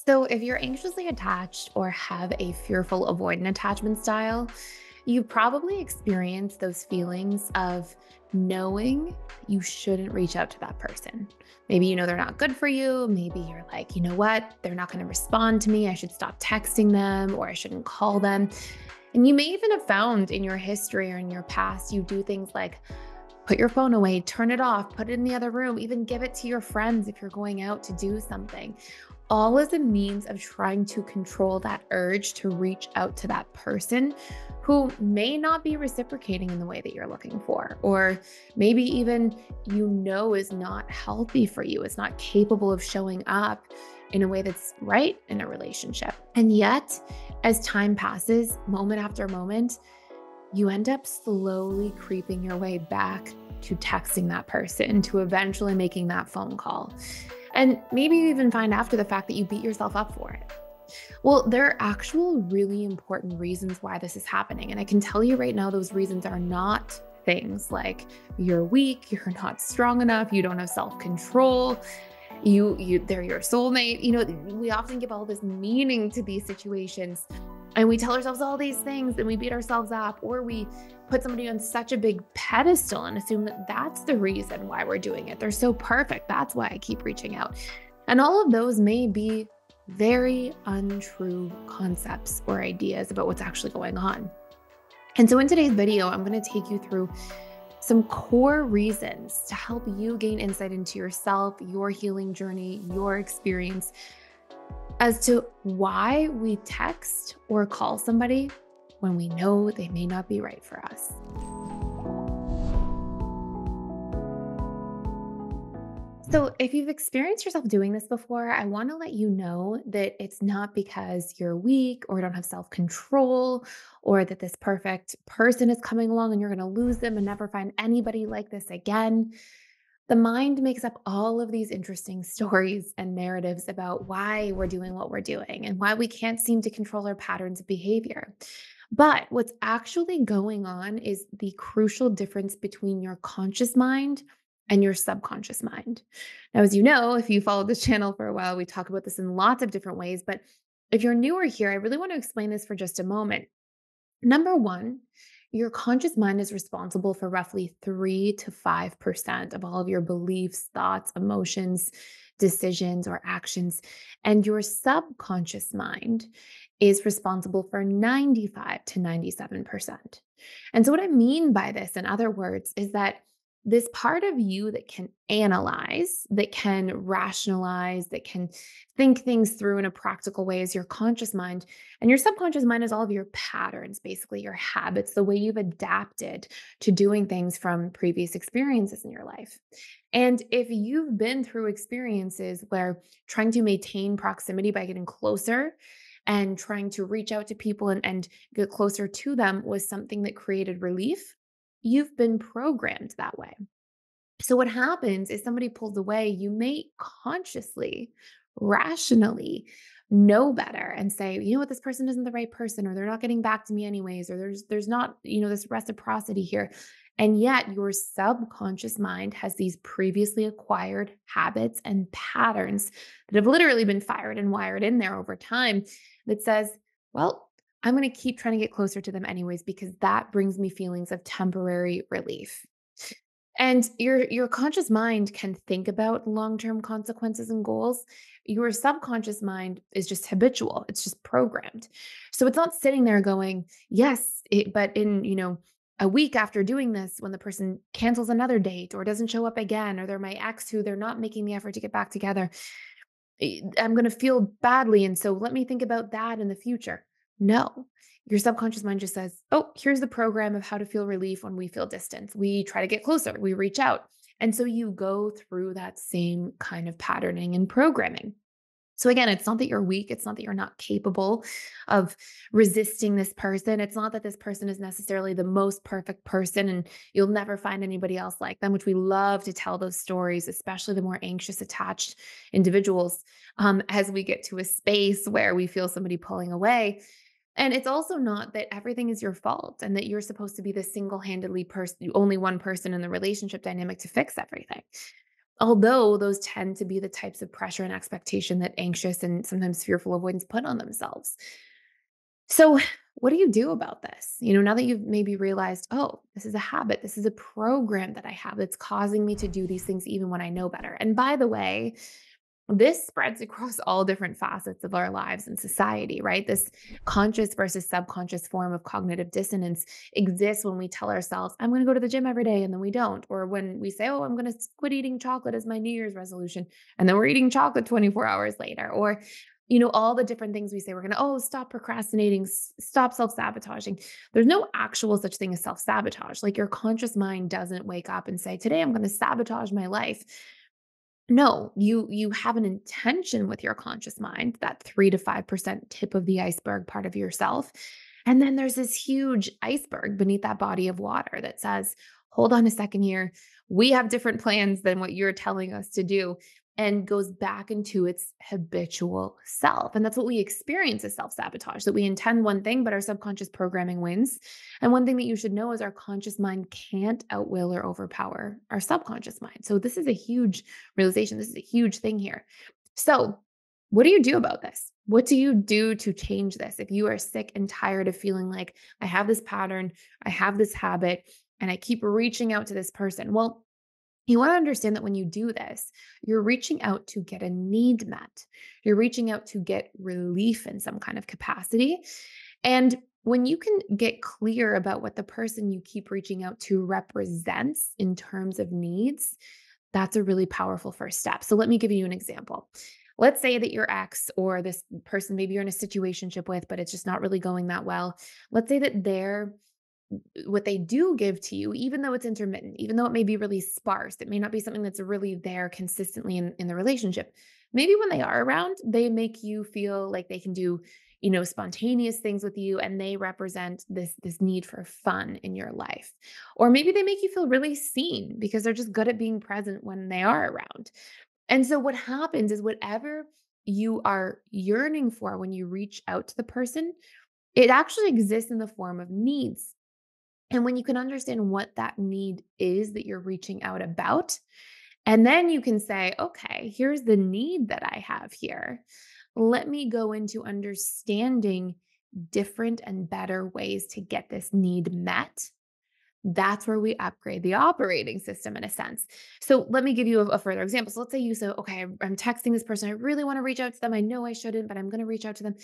So, if you're anxiously attached or have a fearful avoidant attachment style, you probably experience those feelings of knowing you shouldn't reach out to that person. Maybe you know they're not good for you. Maybe you're like, you know what? They're not going to respond to me. I should stop texting them or I shouldn't call them. And you may even have found in your history or in your past, you do things like put your phone away, turn it off, put it in the other room, even give it to your friends if you're going out to do something. All as a means of trying to control that urge to reach out to that person who may not be reciprocating in the way that you're looking for, or maybe even is not healthy for you, is not capable of showing up in a way that's right in a relationship. And yet, as time passes, moment after moment, you end up slowly creeping your way back to texting that person, to eventually making that phone call. And maybe you even find after the fact that you beat yourself up for it. Well, there are actual really important reasons why this is happening. And I can tell you right now, those reasons are not things like you're weak, you're not strong enough, you don't have self-control, they're your soulmate. We often give all this meaning to these situations and we tell ourselves all these things and we beat ourselves up, or we put somebody on such a big pedestal and assume that that's the reason why we're doing it. They're so perfect. That's why I keep reaching out. And all of those may be very untrue concepts or ideas about what's actually going on. And so in today's video, I'm going to take you through some core reasons to help you gain insight into yourself, your healing journey, your experience as to why we text or call somebody when we know they may not be right for us. So, if you've experienced yourself doing this before, I want to let you know that it's not because you're weak or don't have self control or that this perfect person is coming along and you're going to lose them and never find anybody like this again. The mind makes up all of these interesting stories and narratives about why we're doing what we're doing and why we can't seem to control our patterns of behavior. But what's actually going on is the crucial difference between your conscious mind and your subconscious mind. Now, as you know, if you followed this channel for a while, we talk about this in lots of different ways. But if you're newer here, I really want to explain this for just a moment. Number one, your conscious mind is responsible for roughly 3 to 5% of all of your beliefs, thoughts, emotions, decisions, or actions. And your subconscious mind is responsible for 95 to 97%. And so, what I mean by this, in other words, is that this part of you that can analyze, that can rationalize, that can think things through in a practical way is your conscious mind. And your subconscious mind is all of your patterns, basically your habits, the way you've adapted to doing things from previous experiences in your life. And if you've been through experiences where trying to maintain proximity by getting closer and trying to reach out to people and get closer to them was something that created relief, you've been programmed that way. So what happens is somebody pulls away, you may consciously, rationally know better and say, you know what, this person isn't the right person, or they're not getting back to me anyways, or there's not, this reciprocity here. And yet your subconscious mind has these previously acquired habits and patterns that have literally been fired and wired in there over time that says, well, I'm going to keep trying to get closer to them anyways, because that brings me feelings of temporary relief. And your conscious mind can think about long-term consequences and goals. Your subconscious mind is just habitual. It's just programmed. So it's not sitting there going, yes, but in, a week after doing this, when the person cancels another date or doesn't show up again, or they're my ex who they're not making the effort to get back together, I'm going to feel badly. And so let me think about that in the future. No, your subconscious mind just says, oh, here's the program of how to feel relief when we feel distance. We try to get closer, we reach out. And so you go through that same kind of patterning and programming. So again, it's not that you're weak. It's not that you're not capable of resisting this person. It's not that this person is necessarily the most perfect person and you'll never find anybody else like them, which we love to tell those stories, especially the more anxious attached individuals, as we get to a space where we feel somebody pulling away. And it's also not that everything is your fault and that you're supposed to be the single-handedly only one person in the relationship dynamic to fix everything. Although those tend to be the types of pressure and expectation that anxious and sometimes fearful avoidance put on themselves. So, what do you do about this? Now that you've maybe realized, oh, this is a habit, this is a program that I have that's causing me to do these things even when I know better. And by the way, this spreads across all different facets of our lives and society, right? This conscious versus subconscious form of cognitive dissonance exists when we tell ourselves, I'm going to go to the gym every day, and then we don't. Or when we say, oh, I'm going to quit eating chocolate as my New Year's resolution, and then we're eating chocolate 24 hours later. Or, all the different things we say we're going to, oh, stop procrastinating, stop self sabotaging. There's no actual such thing as self sabotage. Like your conscious mind doesn't wake up and say, today I'm going to sabotage my life. No, you have an intention with your conscious mind, that 3 to 5% tip of the iceberg part of yourself. And then there's this huge iceberg beneath that body of water that says, hold on a second here. We have different plans than what you're telling us to do, and goes back into its habitual self. And that's what we experience as self sabotage, that we intend one thing, but our subconscious programming wins. And one thing that you should know is our conscious mind can't outwill or overpower our subconscious mind. So this is a huge realization. This is a huge thing here. So, what do you do about this? What do you do to change this? If you are sick and tired of feeling like I have this pattern, I have this habit, and I keep reaching out to this person. Well, you want to understand that when you do this, you're reaching out to get a need met. You're reaching out to get relief in some kind of capacity. And when you can get clear about what the person you keep reaching out to represents in terms of needs, that's a really powerful first step. So let me give you an example. Let's say that your ex or this person maybe you're in a situationship with, but it's just not really going that well. Let's say that they're what they do give to you, even though it's intermittent, even though it may be really sparse, it may not be something that's really there consistently in the relationship. Maybe when they are around, they make you feel like they can do, spontaneous things with you, and they represent this need for fun in your life. Or maybe they make you feel really seen because they're just good at being present when they are around. And so what happens is whatever you are yearning for when you reach out to the person, it actually exists in the form of needs. And when you can understand what that need is that you're reaching out about, and then you can say, okay, here's the need that I have here. Let me go into understanding different and better ways to get this need met. That's where we upgrade the operating system in a sense. So let me give you a further example. So let's say you say, okay, I'm texting this person. I really want to reach out to them. I know I shouldn't, but I'm going to reach out to them.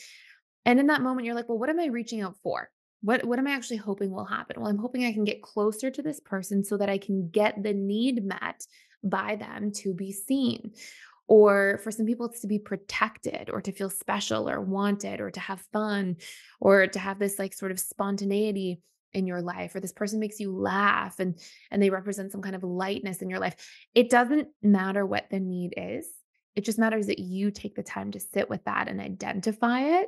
And in that moment, you're like, well, what am I reaching out for? What am I actually hoping will happen? Well, I'm hoping I can get closer to this person so that I can get the need met by them to be seen. Or for some people, it's to be protected or to feel special or wanted or to have fun or to have this like sort of spontaneity in your life, or this person makes you laugh and they represent some kind of lightness in your life. It doesn't matter what the need is. It just matters that you take the time to sit with that and identify it.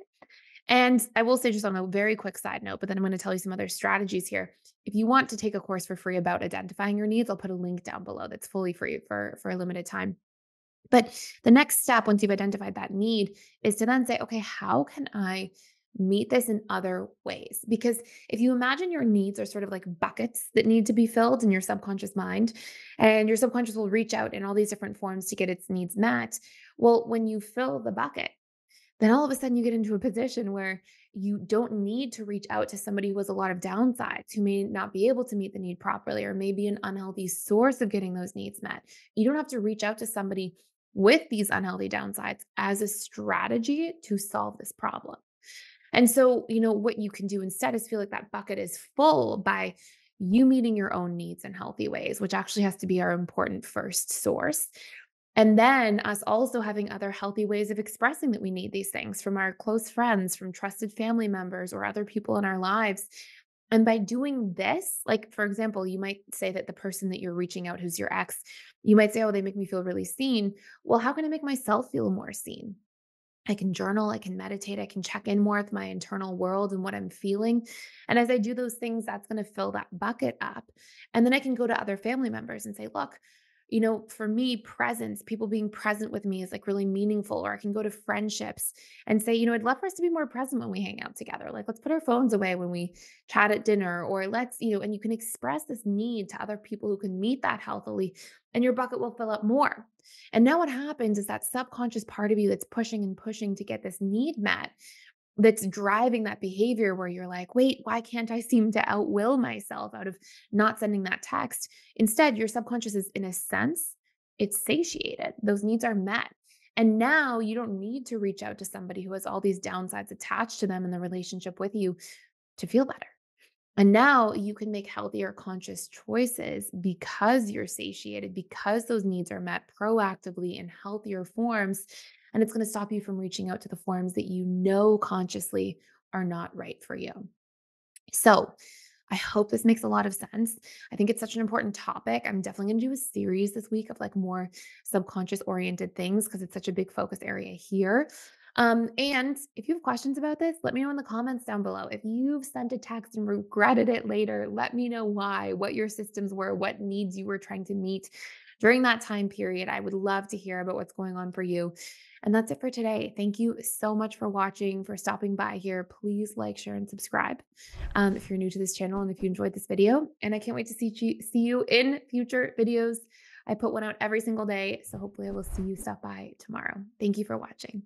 And I will say, just on a very quick side note, but then I'm going to tell you some other strategies here. If you want to take a course for free about identifying your needs, I'll put a link down below that's fully free for a limited time. But the next step, once you've identified that need, is to then say, okay, how can I meet this in other ways? Because if you imagine your needs are sort of like buckets that need to be filled in your subconscious mind, and your subconscious will reach out in all these different forms to get its needs met. Well, when you fill the bucket, then all of a sudden you get into a position where you don't need to reach out to somebody who has a lot of downsides, who may not be able to meet the need properly, or maybe an unhealthy source of getting those needs met. You don't have to reach out to somebody with these unhealthy downsides as a strategy to solve this problem. And so, what you can do instead is feel like that bucket is full by you meeting your own needs in healthy ways, which actually has to be our important first source. And then us also having other healthy ways of expressing that we need these things from our close friends, from trusted family members, or other people in our lives. And by doing this, like for example, you might say that the person that you're reaching out who's your ex, you might say, oh, they make me feel really seen. Well, how can I make myself feel more seen? I can journal, I can meditate, I can check in more with my internal world and what I'm feeling. And as I do those things, that's going to fill that bucket up. And then I can go to other family members and say, look, For me, presence, people being present with me is like really meaningful. Or I can go to friendships and say, I'd love for us to be more present when we hang out together. Like, let's put our phones away when we chat at dinner, or and you can express this need to other people who can meet that healthily, and your bucket will fill up more. And now what happens is that subconscious part of you that's pushing and pushing to get this need met, that's driving that behavior where you're like, wait, why can't I seem to outwill myself out of not sending that text? Instead, your subconscious is, in a sense, it's satiated. Those needs are met. And now you don't need to reach out to somebody who has all these downsides attached to them in the relationship with you to feel better. And now you can make healthier conscious choices because you're satiated, because those needs are met proactively in healthier forms. And it's going to stop you from reaching out to the forms that you know consciously are not right for you. So, I hope this makes a lot of sense. I think it's such an important topic. I'm definitely going to do a series this week of like more subconscious oriented things because it's such a big focus area here. And if you have questions about this, let me know in the comments down below. If you've sent a text and regretted it later, let me know why, what your systems were, what needs you were trying to meet during that time period. I would love to hear about what's going on for you. And that's it for today. Thank you so much for watching, for stopping by here. Please like, share, and subscribe if you're new to this channel and if you enjoyed this video. And I can't wait to see you in future videos. I put one out every single day, so hopefully I will see you stop by tomorrow. Thank you for watching.